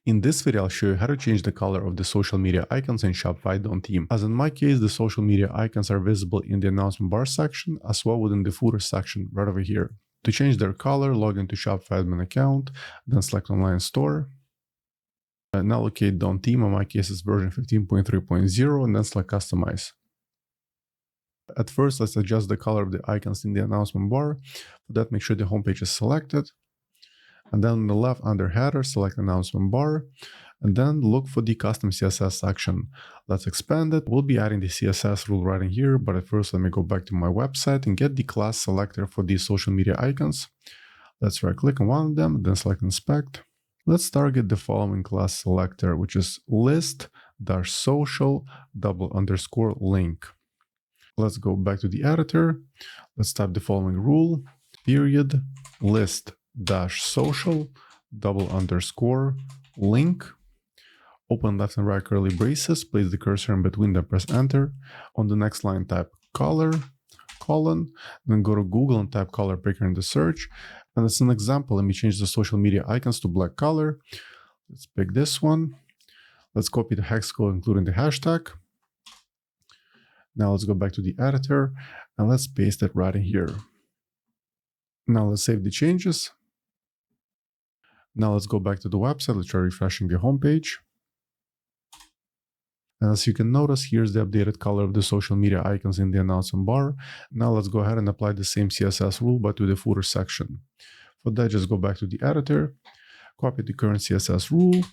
In this video, I'll show you how to change the color of the social media icons in Shopify theme. As in my case, the social media icons are visible in the announcement bar section as well within the footer section right over here. To change their color, log into Shopify admin account, then select online store. Now locate theme, in my case it's version 15.3.0, and then select customize. At first, let's adjust the color of the icons in the announcement bar. For that, make sure the homepage is selected. And then on the left under header, select announcement bar, and then look for the custom CSS section. Let's expand it. We'll be adding the CSS rule right in here, but at first let me go back to my website and get the class selector for these social media icons. Let's right click on one of them, then select inspect. Let's target the following class selector, which is list-social_link. Let's go back to the editor. Let's type the following rule, period, list-social_link. Open left and right curly braces, place the cursor in between them, press enter. On the next line, type color, colon, then go to Google and type color picker in the search. And as an example, let me change the social media icons to black color. Let's pick this one. Let's copy the hex code, including the hashtag. Now let's go back to the editor and let's paste it right in here. Now let's save the changes. Now let's go back to the website. Let's try refreshing the homepage. And as you can notice, here's the updated color of the social media icons in the announcement bar. Now let's go ahead and apply the same CSS rule, but to the footer section. For that, just go back to the editor, copy the current CSS rule.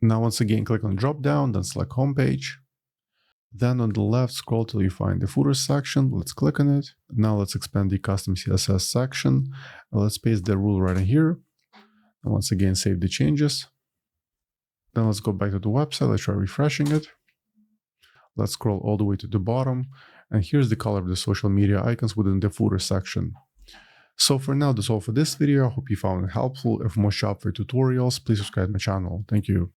Now once again, click on drop down, then select homepage. Then on the left, scroll till you find the footer section. Let's click on it. Now let's expand the custom CSS section. And let's paste the rule right in here. And once again, save the changes. Then let's go back to the website. Let's try refreshing it. Let's scroll all the way to the bottom. And here's the color of the social media icons within the footer section. So for now, that's all for this video. I hope you found it helpful. If more Shopify tutorials, please subscribe to my channel. Thank you.